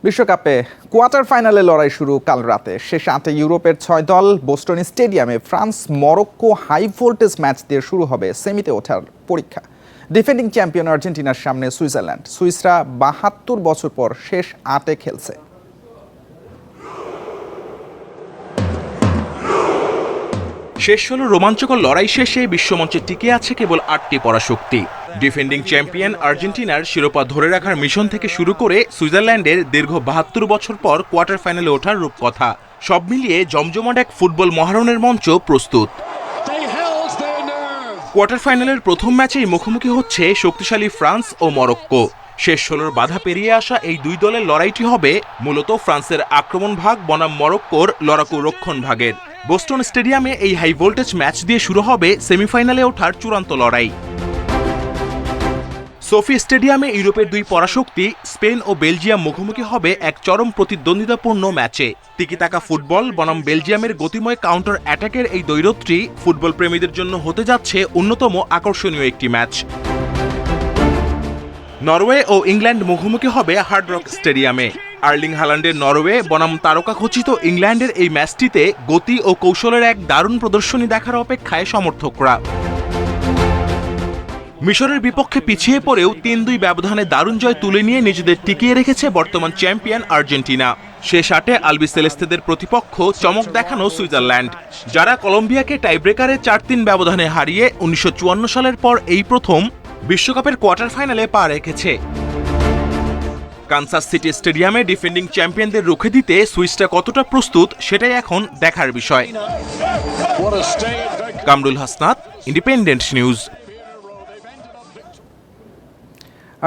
বিশ্বকাপে কোয়ার্টার ফাইনালে লড়াই শুরু কাল রাতে। শেষ 8 ইউরোপের 6 দল বোস্টন স্টেডিয়ামে France Morocco high voltage match দিয়ে শুরু হবে সেমিতে ওঠার পরীক্ষা। ডিফেন্ডিং চ্যাম্পিয়ন আর্জেন্টিনার সামনে সুইজারল্যান্ড। সুইসরা 72 বছর পর শেষ 8-এ খেলছে। শেষ হলো রোমাঞ্চকর লড়াই শেষে বিশ্বমঞ্চে টিকে আছে কেবল 8টি পরাশক্তি। ডিফেন্ডিং চ্যাম্পিয়ন আর্জেন্টিনার শিরোপা ধরে রাখার মিশন থেকে শুরু করে সুইজারল্যান্ডের দীর্ঘ 72 বছর পর কোয়ার্টার ফাইনালে ওঠার রূপকথা, সব মিলিয়ে জমজমাট এক ফুটবল মহারণের মঞ্চ প্রস্তুত। কোয়ার্টার ফাইনালের প্রথম ম্যাচেই মুখোমুখি হচ্ছে শক্তিশালী ফ্রান্স ও মরক্কো। শেষ 16-র বাধা পেরিয়ে আসা এই দুই দলের লড়াইটি হবে মূলত ফ্রান্সের আক্রমণ ভাগ বনাম মরক্কোর লড়াকু রক্ষণ ভাগের। বোস্টন স্টেডিয়ামে এই হাই ভোল্টেজ ম্যাচ দিয়ে শুরু হবে সেমিফাইনালে ওঠার চূড়ান্ত লড়াই। সোফি স্টেডিয়ামে ইউরোপের দুই পরাশক্তি স্পেন ও বেলজিয়াম মুখোমুখি হবে এক চরম প্রতিদ্বন্দ্বিতাপূর্ণ ম্যাচে। তিকিতাকা ফুটবল বনাম বেলজিয়ামের গতিময় কাউন্টার অ্যাটাকের এই দ্বৈরথটি ফুটবল প্রেমীদের জন্য হতে যাচ্ছে অন্যতম আকর্ষণীয় একটি ম্যাচ। নরওয়ে ও ইংল্যান্ড মুখোমুখি হবে হার্ড রক স্টেডিয়ামে। আর্লিং হাল্যান্ডের নরওয়ে বনাম তারকাখচিত ইংল্যান্ডের এই ম্যাচটিতে গতি ও কৌশলের এক দারুণ প্রদর্শনী দেখার অপেক্ষায় সমর্থকরা। মিশরের বিপক্ষে পিছিয়ে পড়েও 3-2 ব্যবধানে দারুণ জয় তুলে নিয়ে নিজেদের টিকিয়ে রেখেছে বর্তমান চ্যাম্পিয়ন আর্জেন্টিনা। শেষ 8-এ আলবি সেলেস্তেদের প্রতিপক্ষ চমক দেখানো সুইজারল্যান্ড, যারা কলম্বিয়াকে টাইব্রেকারে 4-3 ব্যবধানে হারিয়ে 1954 সালের পর এই প্রথম বিশ্বকাপের কোয়ার্টার ফাইনালে পা রেখেছে। কানসাস সিটি স্টেডিয়ামে ডিফেন্ডিং চ্যাম্পিয়নদের রুখে দিতে সুইসরা কতটা প্রস্তুত সেটাই এখন দেখার বিষয়। Kamrul Hasnat, Independent News.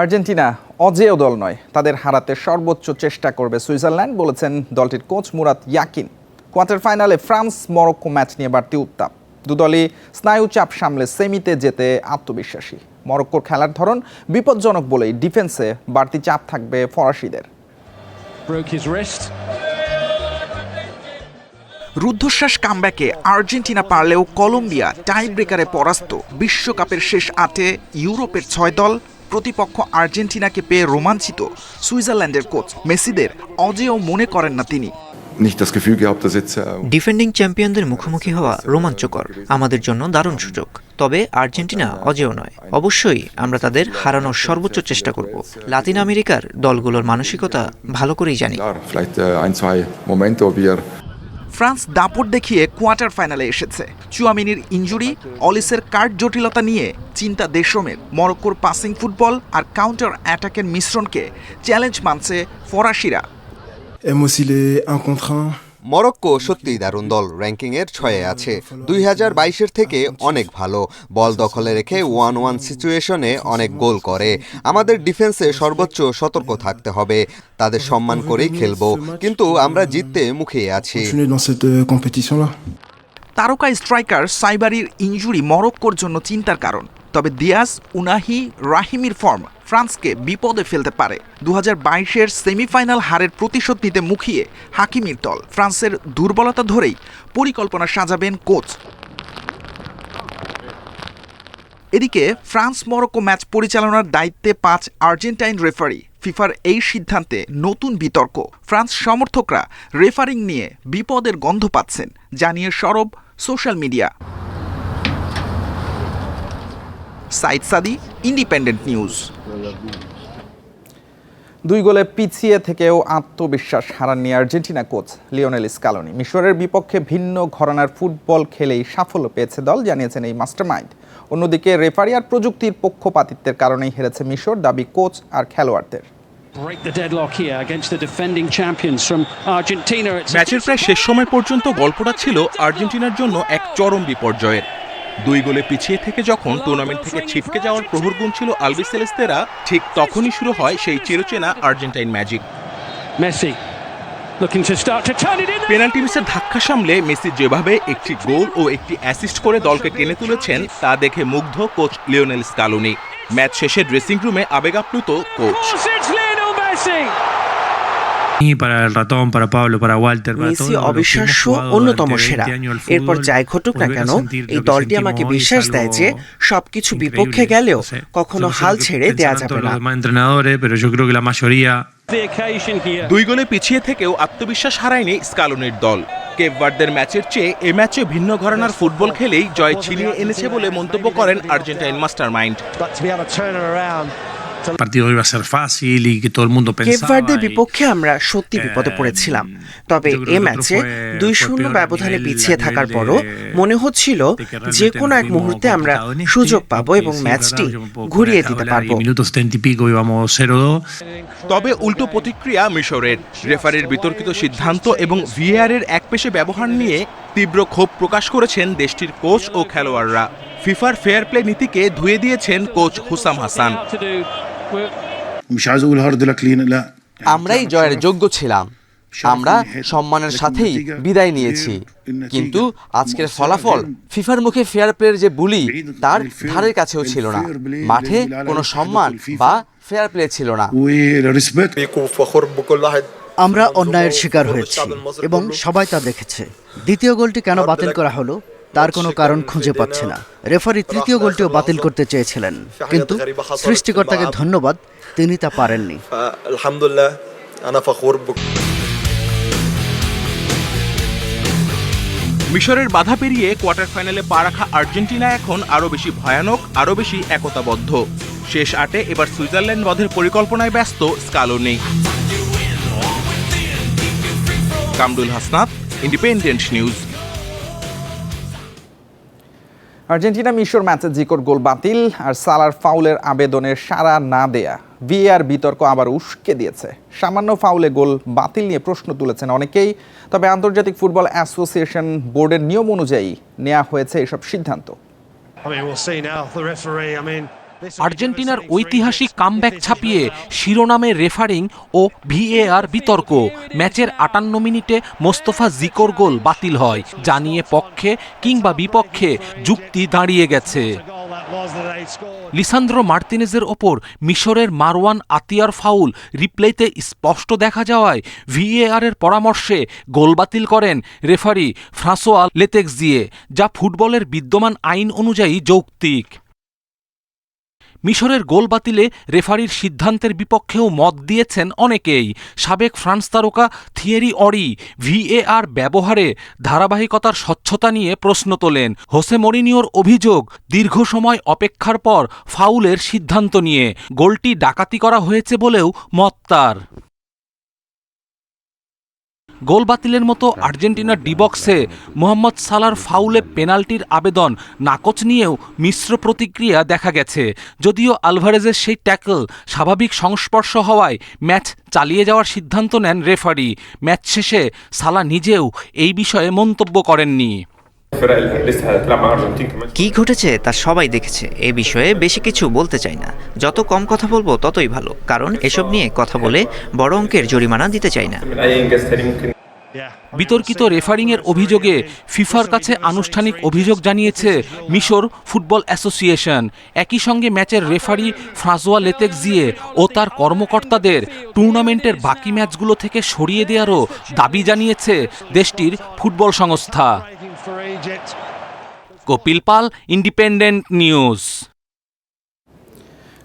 Argentina অজেয় দল নয়, তাদের হারাতে সর্বোচ্চ চেষ্টা করবে সুইজারল্যান্ড, বলেছেন দলটির কোচ মুরাত ইয়াকিন। কোয়ার্টার ফাইনালে ফ্রান্স মরক্কো ম্যাচ নিয়ে বাড়তি উত্তাপ। দুদলই স্নায়ু চাপ সামলে সেমিতে যেতে আত্মবিশ্বাসী। মরক্কোর খেলার ধরন বিপজ্জনক বলেই ডিফেন্সে বাড়তি চাপ থাকবে ফরাসিদের। রুদ্ধশ্বাস কামব্যাকে আর্জেন্টিনা পারলেও কলম্বিয়া টাই ব্রেকারে পরাস্ত। বিশ্বকাপের শেষ 8-এ ইউরোপের 6 দল প্রতিপক্ষ আর্জেন্টিনাকে পেয়ে রোমাঞ্চিত সুইজারল্যান্ডের কোচ মেসিদের অজেয় মনে করেন না তিনি। ডিফেন্ডিং চ্যাম্পিয়নদের মুখোমুখি হওয়া রোমাঞ্চকর, আমাদের জন্য দারুণ সুযোগ। তবে আর্জেন্টিনা অজেয় নয়, অবশ্যই আমরা তাদের হারানোর সর্বোচ্চ চেষ্টা করব। লাতিন আমেরিকার দলগুলোর মানসিকতা ভালো করেই জানি। ফ্রান্স দাপট দেখিয়ে কোয়ার্টার ফাইনালে এসেছে। চুয়ামিনির ইনজুরি, অলিসের কার্ড জটিলতা নিয়ে চিন্তা দেশমের। মরক্কোর পাসিং ফুটবল আর কাউন্টার অ্যাটাকের মিশ্রণকে চ্যালেঞ্জ মানছে ফরাসিরা। মরক্কো সত্যিই দারুণ দল, র্যাঙ্কিংয়ের 6-এ আছে। 2022-এর থেকে অনেক ভালো, বল দখলে রেখে 1-1 সিচুয়েশনে অনেক গোল করে। আমাদের ডিফেন্সে সর্বোচ্চ সতর্ক থাকতে হবে, তাদের সম্মান করেই খেলবো, কিন্তু আমরা জিততে মুখিয়ে আছি। তারকা স্ট্রাইকার সাইবারির ইনজুরি মরক্কোর জন্য চিন্তার কারণ। তবে দিয়াস, উনাহি, রাহিমির ফর্ম ফ্রান্সকে বিপদে ফেলতে পারে। 2022-এর সেমিফাইনাল হারের প্রতিশোধ নিতে মুখিয়ে হাকিমির দল। ফ্রান্সের দুর্বলতা ধরেই পরিকল্পনা সাজাবেন কোচ। এদিকে ফ্রান্স মরক্কো ম্যাচ পরিচালনার দায়িত্বে 5 আর্জেন্টাইন রেফারি। ফিফার এই সিদ্ধান্তে নতুন বিতর্ক। ফ্রান্স সমর্থকরা রেফারিং নিয়ে বিপদের গন্ধ পাচ্ছেন, জানিয়ে সরব সোশ্যাল মিডিয়া। সাইদ সাদি, ইন্ডিপেন্ডেন্ট নিউজ। 2 গোলে পিছিয়ে থেকেও আত্মবিশ্বাস হারাননি আর্জেন্টিনা কোচ লিওনেল স্কালোনি। মিশরের বিপক্ষে ভিন্ন ঘরানার ফুটবল খেলেই সাফল্য পেয়েছে দল, জানিয়েছেন এই মাস্টারমাইন্ড। অন্যদিকে রেফারি আর প্রযুক্তির পক্ষপাতিত্বের কারণেই হেরেছে মিশর, দাবি কোচ আর খেলোয়াড়দের। ম্যাচের প্রায় শেষ সময় পর্যন্ত গল্পটা ছিল আর্জেন্টিনার জন্য এক চরম বিপর্যয়ের। 2 গোলে পিছিয়ে থেকে যখন টুর্নামেন্ট থেকে ছিটকে যাওয়ার প্রহর গুনছিল আলবি সেলেস্তেরা, ঠিক তখনই শুরু হয় সেই চিরচেনা আর্জেন্টাইন ম্যাজিক। পেনাল্টি মিসের ধাক্কা সামলে মেসি যেভাবে একটি গোল ও একটি অ্যাসিস্ট করে দলকে টেনে তুলেছেন তা দেখে মুগ্ধ কোচ লিওনেল স্কালোনি। ম্যাচ শেষে ড্রেসিং রুমে আবেগ আপ্লুত কোচ। মেসি অবিশ্বাস্য অন্যতম সেরা। এরপর যাই ঘটুক না কেন, এই দলটি আমাকে বিশ্বাস দেয় যে সবকিছু বিপক্ষে গেলেও কখনো হাল ছেড়ে দেয়া যাবে না। 2 গোলে পিছিয়ে থেকেও আত্মবিশ্বাস হারায়নি স্কালোনির দল। কেপ ভার্দের ম্যাচের চেয়ে এ ম্যাচে ভিন্ন ঘরানার ফুটবল খেলেই জয় ছিনিয়ে এনেছে বলে মন্তব্য করেন আর্জেন্টাইন মাস্টারমাইন্ড। কেপ ভার্দের বিপক্ষে আমরা সত্যি বিপদে পড়েছিলাম, তবে এ ম্যাচে 2-0 ব্যবধানে পিছিয়ে থাকার পরও মনে হচ্ছিল যে কোনো এক মুহূর্তে আমরা সুযোগ পাবো এবং ম্যাচটি ঘুরিয়ে দিতে পারবো। তবে উল্টো প্রতিক্রিয়া মিশরের। রেফারির বিতর্কিত সিদ্ধান্ত এবং ভিএআর এর একপেশে ব্যবহার নিয়ে তীব্র ক্ষোভ প্রকাশ করেছেন দেশটির কোচ ও খেলোয়াড়রা। ফিফার ফেয়ার প্লে নীতিকে ধুয়ে দিয়েছেন কোচ হুসাম হাসান। আমরাই জয়ের যোগ্য ছিলাম, আমরা সম্মানের সাথেই বিদায় নিয়েছি, কিন্তু আজকের ফলাফল ফিফার মুখে ফেয়ার প্লের যে বুলি তার ধারের কাছেও ছিল না। মাঠে কোনো সম্মান বা ফেয়ার প্লে ছিল না। আমরা অন্যায়ের শিকার হয়েছি এবং সবাই তা দেখেছে। দ্বিতীয় গোলটি কেন বাতিল করা হলো তার কোনো কারণ খুঁজে পাচ্ছে না। রেফারি তৃতীয় গোলটিও বাতিল করতে চেয়েছিলেন, কিন্তু সৃষ্টিকর্তাকে ধন্যবাদ, তিনি তা পারেননি। মিশরের বাধা পেরিয়ে কোয়ার্টার ফাইনালে পা রাখা আর্জেন্টিনা এখন আরও বেশি ভয়ানক, আরও বেশি একতাবদ্ধ। শেষ 8-এ এবার সুইজারল্যান্ড বধের পরিকল্পনায় ব্যস্ত Scaloni. Kamrul Hasnat, Independent News. Argentina মিশর ম্যাচে জিকোর গোল বাতিল আর সালার ফাউলের আবেদনের সাড়া না দেয়া ভিএআর বিতর্ক আবার উস্কে দিয়েছে। সামান্য ফাউলে গোল বাতিল নিয়ে প্রশ্ন তুলেছেন অনেকেই, তবে আন্তর্জাতিক ফুটবল অ্যাসোসিয়েশন বোর্ডের নিয়ম অনুযায়ী নেওয়া হয়েছে এসব সিদ্ধান্ত। আর্জেন্টিনার ঐতিহাসিক কামব্যাক ছাপিয়ে শিরোনামে রেফারিং ও ভিএআর বিতর্ক। ম্যাচের 58 মিনিটে মোস্তফা জিকোর গোল বাতিল হয়, যা নিয়ে পক্ষে কিংবা বিপক্ষে যুক্তি দাঁড়িয়ে গেছে। লিসান্দ্রো মার্তিনেজের ওপর মিশরের মারওয়ান আতিয়ার ফাউল রিপ্লেতে স্পষ্ট দেখা যাওয়ায় ভিএআর এর পরামর্শে গোল বাতিল করেন রেফারি ফ্রাঁসোয়া লেতেক্সিয়ে, যা ফুটবলের বিদ্যমান আইন অনুযায়ী যৌক্তিক। মিশরের গোল বাতিলে রেফারির সিদ্ধান্তের বিপক্ষেও মত দিয়েছেন অনেকেই। সাবেক ফ্রান্স তারকা থিয়েরি অরি ভিএআর ব্যবহারে ধারাবাহিকতার স্বচ্ছতা নিয়ে প্রশ্ন তোলেন। হোসে মরিনিওর অভিযোগ, দীর্ঘ সময় অপেক্ষার পর ফাউলের সিদ্ধান্ত নিয়ে গোলটি ডাকাতি করা হয়েছে বলেও মত তার। গোল বাতিলের মতো আর্জেন্টিনার ডিবক্সে মোহাম্মদ সালার ফাউলে পেনাল্টির আবেদন নাকচ নিয়েও মিশ্র প্রতিক্রিয়া দেখা গেছে। যদিও আলভারেজের সেই ট্যাকল স্বাভাবিক সংস্পর্শ হওয়ায় ম্যাচ চালিয়ে যাওয়ার সিদ্ধান্ত নেন রেফারি। ম্যাচ শেষে সালা নিজেও এই বিষয়ে মন্তব্য করেননি। কি ঘটেছে তা সবাই দেখেছে, এ বিষয়ে বেশি কিছু বলতে চাই না। যত কম কথা বলবো ততই ভালো, কারণ এসব নিয়ে কথা বলে বড় অঙ্কের জরিমানা দিতে চাই না। বিতর্কিত রেফারিংয়ের অভিযোগে ফিফার কাছে আনুষ্ঠানিক অভিযোগ জানিয়েছে মিশর ফুটবল অ্যাসোসিয়েশন। একই সঙ্গে ম্যাচের রেফারি ফ্রাঁসোয়া লেতেক্সিয়ে ও তার কর্মকর্তাদের টুর্নামেন্টের বাকি ম্যাচগুলো থেকে সরিয়ে দেওয়ারও দাবি জানিয়েছে দেশটির ফুটবল সংস্থা। কপিল পাল, ইন্ডিপেন্ডেন্ট নিউজ।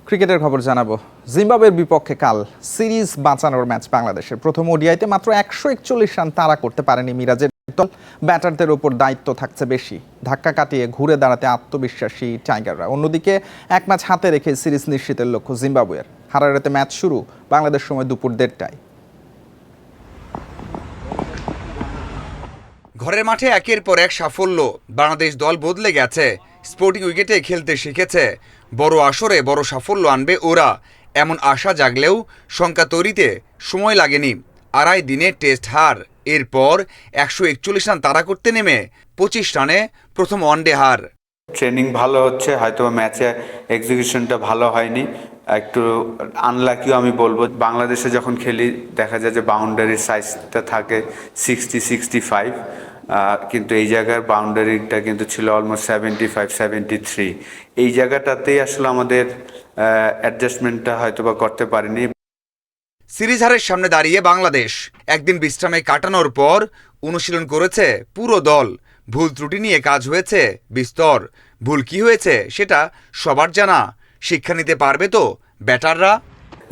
ক্রিকেটের খবর জানাবো। জিম্বাবুয়ের বিপক্ষে কাল সিরিজ বাঁচানোর ম্যাচ বাংলাদেশের। প্রথম ওডিআইতে মাত্র 141 রান তাড়া করতে পারেনি মিরাজের দল। ব্যাটারদের ওপর দায়িত্ব থাকছে বেশি। ধাক্কা কাটিয়ে ঘুরে দাঁড়াতে আত্মবিশ্বাসী টাইগাররা। অন্যদিকে এক ম্যাচ হাতে রেখে সিরিজ নিশ্চিতের লক্ষ্য জিম্বাবুয়ের। হারারেতে ম্যাচ শুরু বাংলাদেশ সময় দুপুর 1:30টায়। ঘরের মাঠে একের পর এক সাফল্য। বাংলাদেশ দল বদলে গেছে, স্পোর্টিং উইকেটে খেলতে শিখেছে। বড় আসরে বড় সাফল্য আনবে ওরা, এমন আশা জাগলেও শঙ্কা তৈরিতে সময় লাগেনি। 2.5 দিনে টেস্ট হার, এরপর 141 রান তাড়া করতে নেমে 25 রানে প্রথম ওয়ানডে হার। ট্রেনিং ভালো হচ্ছে, হয়তো ম্যাচে এক্সিকিউশনটা ভালো হয়নি, একটু আনলাকিও আমি বলবো। বাংলাদেশে যখন খেলি দেখা যায় যে বাউন্ডারির সাইজটা থাকে 60-65, কিন্তু এই জায়গার বাউন্ডারিটা কিন্তু ছিল অলমোস্ট 75-73। এই জায়গাটাতেই আসলে আমাদের অ্যাডজাস্টমেন্টটা হয়তো বা করতে পারিনি। সিরিজ হারের সামনে দাঁড়িয়ে বাংলাদেশ একদিন বিশ্রামে কাটানোর পর অনুশীলন করেছে পুরো দল। ভুল ত্রুটি নিয়ে কাজ হয়েছে বিস্তর। ভুল কি হয়েছে সেটা সবার জানা। শিক্ষা নিতে পারবে তো ব্যাটাররা?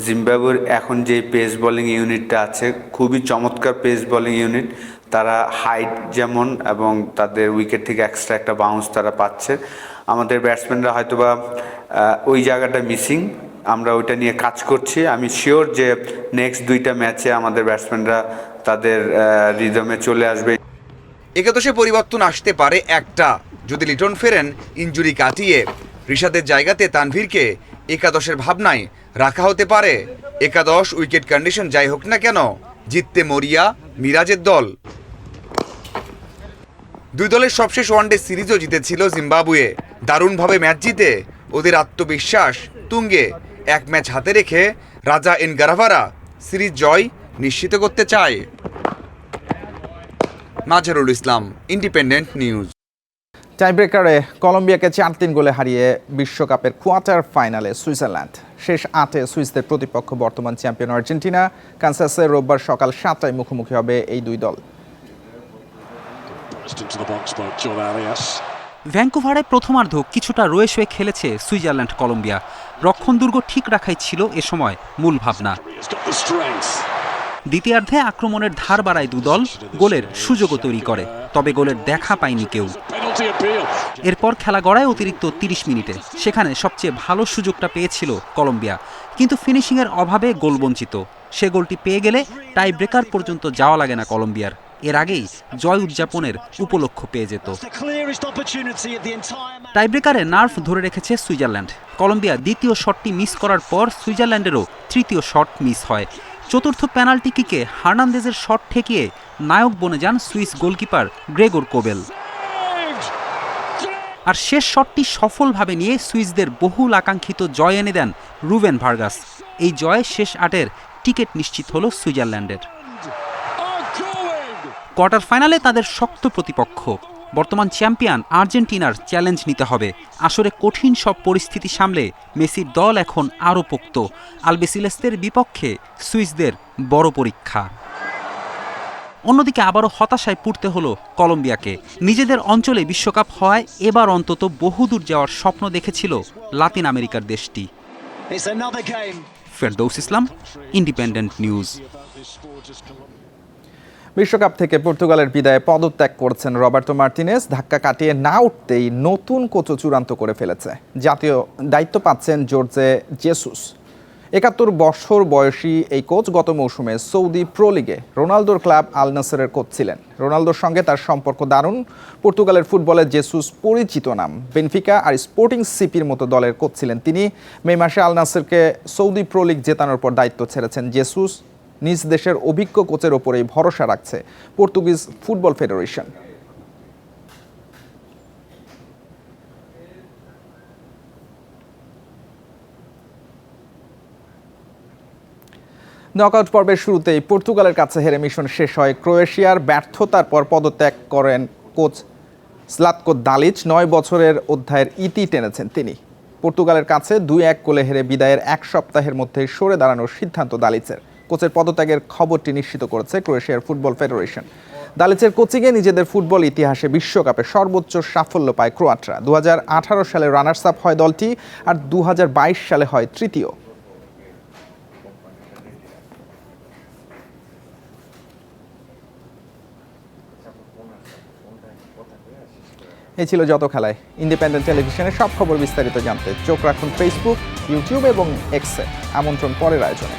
জিম্বাবুয়ের এখন যে পেস বোলিং ইউনিটটা আছে খুবই চমৎকার পেস বোলিং ইউনিট। তারা হাইট যেমন এবং তাদের উইকেট থেকে এক্সট্রা একটা বাউন্স তারা পাচ্ছে। আমাদের ব্যাটসম্যানরা হয়তোবা ওই জায়গাটা মিসিং, আমরা ওইটা নিয়ে কাজ করছি। আমি শিওর যে নেক্সট 2টা ম্যাচে আমাদের ব্যাটসম্যানরা তাদের রিদমে চলে আসবে। একাদশে পরিবর্তন আসতে পারে একটা, যদি লিটন ফেরেন ইনজুরি কাটিয়ে। রিশাদের জায়গাতে তানভীরকে একাদশের ভাবনায় রাখা হতে পারে। একাদশ উইকেট কন্ডিশন যাই হোক না কেন, জিততে মরিয়া মিরাজের দল। দুই দলের সবশেষ ওয়ানডে সিরিজও জিতেছিল জিম্বাবুয়ে। দারুণভাবে ম্যাচ জিতে ওদের আত্মবিশ্বাস তুঙ্গে। এক ম্যাচ হাতে রেখে রাজা এন গারাভারা সিরিজ জয় নিশ্চিত করতে চায়। Mazharul Islam, independent news. টাইব্রেকারে কলম্বিয়াকে 4-3 গোলে হারিয়ে বিশ্বকাপের কোয়ার্টার ফাইনালে সুইজারল্যান্ড। শেষ 8-এ সুইসদের প্রতিপক্ষ বর্তমান চ্যাম্পিয়ন আর্জেন্টিনা। কানসাসে রোববার সকাল 7টায় মুখোমুখি হবে এই দুই দল। ভ্যাঙ্কুভারে প্রথমার্ধ কিছুটা রয়ে শোয়ে খেলেছে সুইজারল্যান্ড কলম্বিয়া। রক্ষণদুর্গ ঠিক রাখাই ছিল এ সময় মূল ভাবনা। দ্বিতীয়ার্ধে আক্রমণের ধার বাড়ায় দুদল, গোলের সুযোগও তৈরি করে, তবে গোলের দেখা পায়নি কেউ। এরপর খেলা গড়ায় অতিরিক্ত 30 মিনিটে। সেখানে সবচেয়ে ভালো সুযোগটা পেয়েছিল কলম্বিয়া, কিন্তু ফিনিশিংয়ের অভাবে গোল বঞ্চিত। সে গোলটি পেয়ে গেলে টাই ব্রেকার পর্যন্ত যাওয়া লাগে না কলম্বিয়ার। এর আগেই জয় উদযাপনের উপলক্ষ পেয়ে যেত। টাইব্রেকারে নার্ভ ধরে রেখেছে সুইজারল্যান্ড। কলম্বিয়া দ্বিতীয় শটটি মিস করার পর সুইজারল্যান্ডেরও তৃতীয় শট মিস হয়। চতুর্থ পেনাল্টি কিকে হার্নান্দেজের শট ঠেকিয়ে নায়ক বনে যান সুইস গোলকিপার গ্রেগর কোবেল। আর শেষ শটটি সফলভাবে নিয়ে সুইসদের বহুল আকাঙ্ক্ষিত জয় এনে দেন রুবেন ভার্গাস। এই জয়ে শেষ 8-এর টিকিট নিশ্চিত হল সুইজারল্যান্ডের। কোয়ার্টার ফাইনালে তাদের শক্ত প্রতিপক্ষ বর্তমান চ্যাম্পিয়ন আর্জেন্টিনার চ্যালেঞ্জ নিতে হবে। আসলে কঠিন সব পরিস্থিতি সামলে মেসির দল এখন আরও পোক্ত। আলবিসেলেস্তের বিপক্ষে সুইসদের বড় পরীক্ষা। অন্যদিকে আবারও হতাশায় পড়তে হলো কলম্বিয়াকে। নিজেদের অঞ্চলে বিশ্বকাপ হওয়ায় এবার অন্তত বহুদূর যাওয়ার স্বপ্ন দেখেছিল লাতিন আমেরিকার দেশটি। ফেরদৌস ইসলাম, ইন্ডিপেন্ডেন্ট নিউজ। বিশ্বকাপ থেকে পর্তুগালের বিদায়ে পদত্যাগ করেছেন রবার্তো মার্টিনেজ। ধাক্কা কাটিয়ে না উঠতেই নতুন কোচও চূড়ান্ত করে ফেলেছে। জাতীয় দায়িত্ব পাচ্ছেন জোর্জে জেসুস। 71 বছর বয়সী এই কোচ গত মৌসুমে সৌদি প্রো লিগে রোনালদোর ক্লাব আল নাসেরের কোচ ছিলেন। রোনালদোর সঙ্গে তার সম্পর্ক দারুণ। পর্তুগালের ফুটবলে জেসুস পরিচিত নাম। বেনফিকা আর স্পোর্টিং সিপির মতো দলের কোচ ছিলেন তিনি। মে মাসে আল নাসেরকে সৌদি প্রো লিগ জেতানোর পর দায়িত্ব ছেড়েছেন জেসুস। নিজ দেশের অভিজ্ঞ কোচের ওপরেই ভরসা রাখছে পর্তুগিজ ফুটবল ফেডারেশন। নকআউট পর্বের শুরুতেই পর্তুগালের কাছে হেরে মিশন শেষ হয় ক্রোয়েশিয়ার। ব্যর্থতার পর পদত্যাগ করেন কোচ স্লাতকো দালিচ। 9 বছরের অধ্যায়ের ইতি টেনেছেন তিনি। পর্তুগালের কাছে 2-1 গোলে হেরে বিদায়ের 1 সপ্তাহের মধ্যে সরে দাঁড়ানোর সিদ্ধান্ত দালিচের। কোচের পদত্যাগের খবরটি নিশ্চিত করেছে ক্রোয়েশিয়ার ফুটবল ফেডারেশন। দালিচের কোচিংয়ে নিজেদের ফুটবল ইতিহাসে বিশ্বকাপে সর্বোচ্চ সাফল্য পায় ক্রোয়াটরা। 2018 সালে রানার্স আপ হয় দলটি, আর 2022 সালে হয় তৃতীয়। এই ছিল যত খেলায়। ইন্ডিপেন্ডেন্ট টেলিভিশনের সব খবর বিস্তারিত জানতে চোখ রাখুন ফেসবুক, ইউটিউব এবং এক্সে। আমন্ত্রণ পরের আয়োজনে।